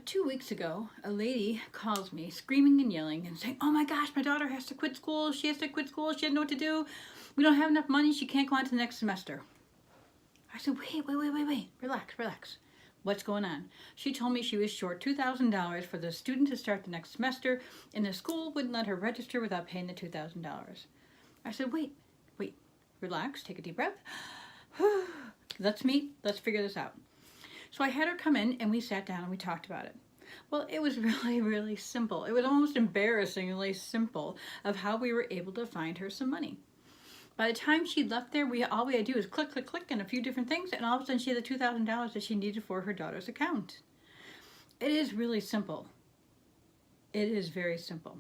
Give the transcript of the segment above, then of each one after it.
2 weeks ago, a lady calls me screaming and yelling and saying, "Oh my gosh, my daughter has to quit school. She has to quit school. She doesn't know what to do. We don't have enough money. She can't go on to the next semester." I said, wait. Relax. What's going on? She told me she was short $2,000 for the student to start the next semester, and the school wouldn't let her register without paying the $2,000. I said, wait, relax, take a deep breath. Let's meet, let's figure this out. So I had her come in and we sat down and we talked about it. Well, it was really simple. It was almost embarrassingly simple of how we were able to find her some money. By the time she left there, all we had to do was click, and a few different things, and all of a sudden she had the $2,000 that she needed for her daughter's account. It is really simple. It is very simple.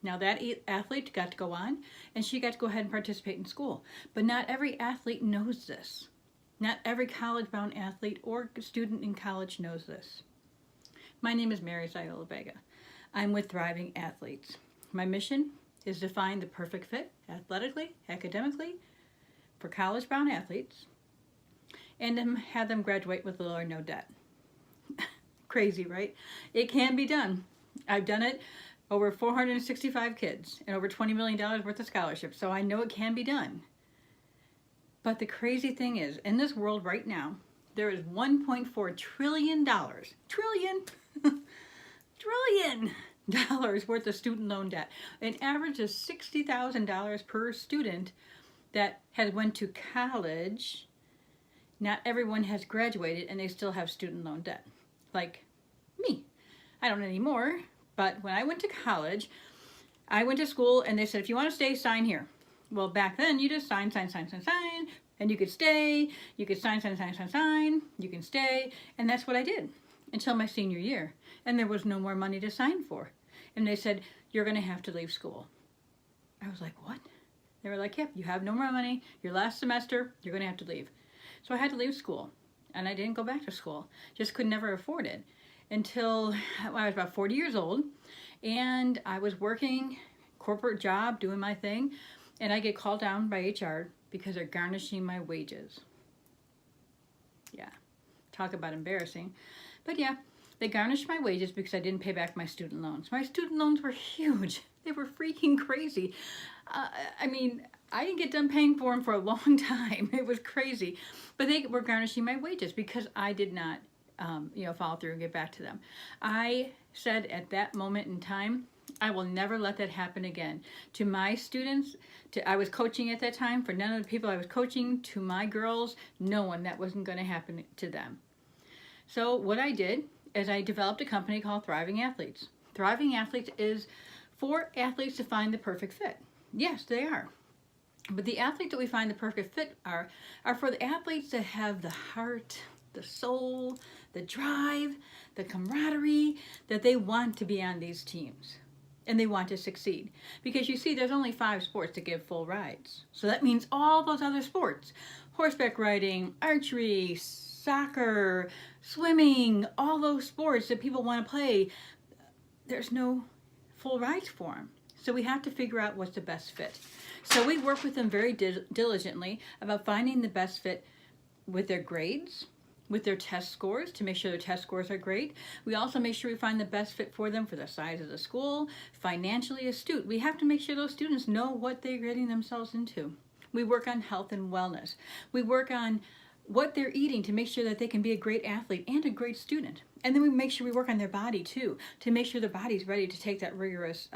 Now that athlete got to go on, and she got to go ahead and participate in school. But not every athlete knows this. Not every college-bound athlete or student in college knows this. My name is Mary Ziola Vega. I'm with Thriving Athletes. My mission is to find the perfect fit athletically, academically, for college-bound athletes, and to have them graduate with little or no debt. Crazy, right? It can be done. I've done it over 465 kids and over $20 million worth of scholarships, so I know it can be done. But the crazy thing is, in this world right now, there is $1.4 trillion worth of student loan debt. An average of $60,000 per student that has went to college. Not everyone has graduated and they still have student loan debt. Like me. I don't anymore, but when I went to college, I went to school and they said, if you want to stay, sign here. Well, back then you just sign, and you could stay, you could sign, you can stay, and that's what I did until my senior year. And there was no more money to sign for. And they said, you're going to have to leave school. I was like, what? They were like, yep, you have no more money. Your last semester, you're going to have to leave. So I had to leave school. And I didn't go back to school. Just could never afford it. Until I was about 40 years old. And I was working corporate job, doing my thing. And I get called down by HR because they're garnishing my wages. Yeah, talk about embarrassing. But yeah. They garnished my wages because I didn't pay back my student loans. My student loans were huge. They were freaking crazy. I mean, I didn't get done paying for them for a long time. It was crazy. But they were garnishing my wages because I did not, follow through and get back to them. I said at that moment in time, I will never let that happen again. To my students, I was coaching at that time, for none of the people I was coaching, to my girls, no one, that wasn't going to happen to them. So what I did is I developed a company called Thriving Athletes. Thriving Athletes is for athletes to find the perfect fit. Yes, they are. But the athletes that we find the perfect fit are for the athletes that have the heart, the soul, the drive, the camaraderie, that they want to be on these teams. And they want to succeed. Because you see, there's only 5 sports that give full rides. So that means all those other sports, horseback riding, archery, soccer, swimming, all those sports that people want to play, there's no full rides for them. So we have to figure out what's the best fit. So we work with them very diligently about finding the best fit with their grades, with their test scores, to make sure their test scores are great. We also make sure we find the best fit for them for the size of the school, financially astute. We have to make sure those students know what they're getting themselves into. We work on health and wellness. We work on what they're eating to make sure that they can be a great athlete and a great student. And then we make sure we work on their body too, to make sure their body's ready to take that rigorous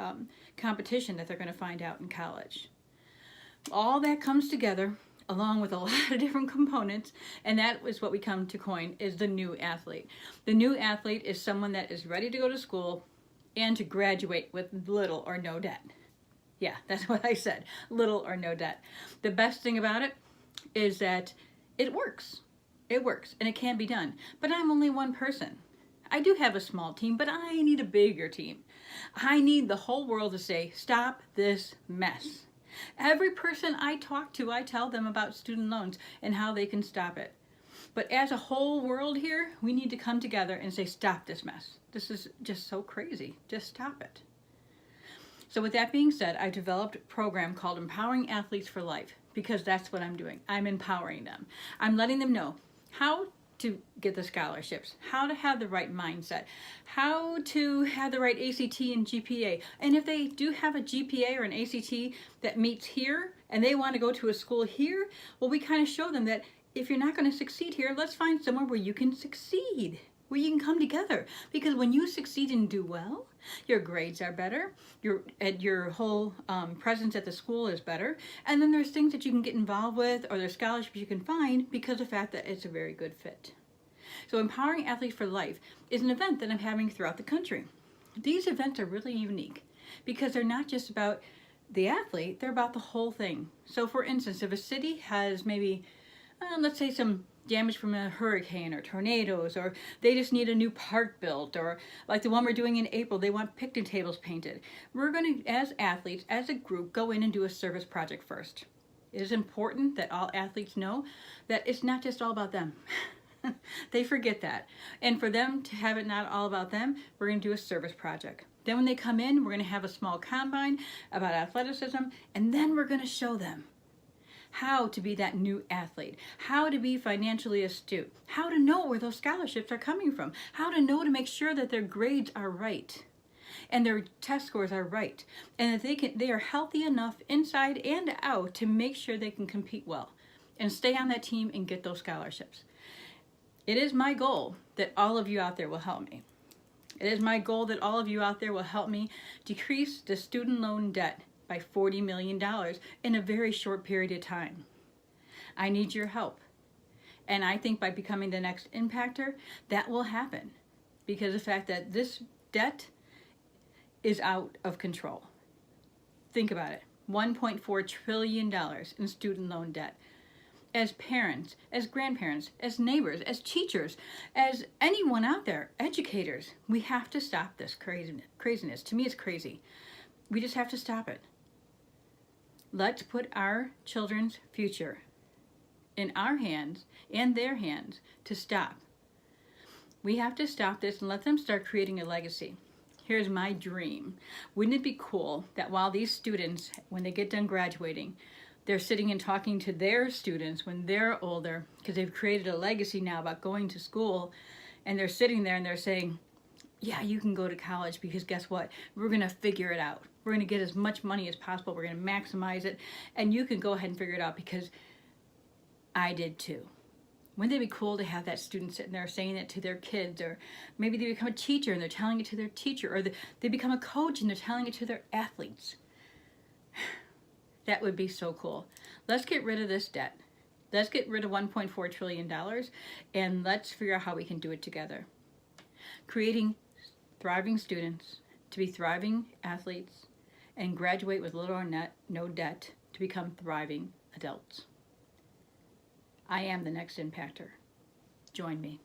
competition that they're going to find out in college. All that comes together along with a lot of different components, and that is what we come to coin is the new athlete. The new athlete is someone that is ready to go to school and to graduate with little or no debt. Yeah, that's what I said, little or no debt. The best thing about it is that it works. It works, and it can be done. But I'm only one person. I do have a small team, but I need a bigger team. I need the whole world to say, stop this mess. Every person I talk to, I tell them about student loans and how they can stop it. But as a whole world here, we need to come together and say, stop this mess. This is just so crazy. Just stop it. So with that being said, I developed a program called Empowering Athletes for Life, because that's what I'm doing. I'm empowering them. I'm letting them know how to get the scholarships, how to have the right mindset, how to have the right ACT and GPA. And if they do have a GPA or an ACT that meets here and they want to go to a school here, well, we kind of show them that if you're not going to succeed here, let's find somewhere where you can succeed, where you can come together. Because when you succeed and do well, your grades are better, your whole presence at the school is better, and then there's things that you can get involved with, or there's scholarships you can find because of the fact that it's a very good fit. So Empowering Athletes for Life is an event that I'm having throughout the country. These events are really unique because they're not just about the athlete, they're about the whole thing. So for instance, if a city has maybe, let's say some damage from a hurricane or tornadoes, or they just need a new park built, or like the one we're doing in April, they want picnic tables painted. We're going to, as athletes, as a group, go in and do a service project first. It is important that all athletes know that it's not just all about them. They forget that. And for them to have it not all about them, we're going to do a service project. Then when they come in, we're going to have a small combine about athleticism, and then we're going to show them how to be that new athlete, how to be financially astute, how to know where those scholarships are coming from, how to know to make sure that their grades are right and their test scores are right, and that they are healthy enough inside and out to make sure they can compete well and stay on that team and get those scholarships. It is my goal that all of you out there will help me. It is my goal that all of you out there will help me decrease the student loan debt by $40 million in a very short period of time. I need your help. And I think by becoming the next impactor, that will happen because of the fact that this debt is out of control. Think about it, $1.4 trillion in student loan debt. As parents, as grandparents, as neighbors, as teachers, as anyone out there, educators, we have to stop this craziness. To me, it's crazy. We just have to stop it. Let's put our children's future in our hands and their hands to stop. We have to stop this and let them start creating a legacy. Here's my dream. Wouldn't it be cool that while these students, when they get done graduating, they're sitting and talking to their students when they're older, because they've created a legacy now about going to school, and they're sitting there and they're saying, yeah, you can go to college because guess what? We're going to figure it out. We're going to get as much money as possible. We're going to maximize it. And you can go ahead and figure it out because I did too. Wouldn't it be cool to have that student sitting there saying it to their kids? Or maybe they become a teacher and they're telling it to their teacher. Or they become a coach and they're telling it to their athletes. That would be so cool. Let's get rid of this debt. Let's get rid of $1.4 trillion. And let's figure out how we can do it together. Creating thriving students to be thriving athletes and graduate with little or no debt to become thriving adults. I am the next impactor. Join me.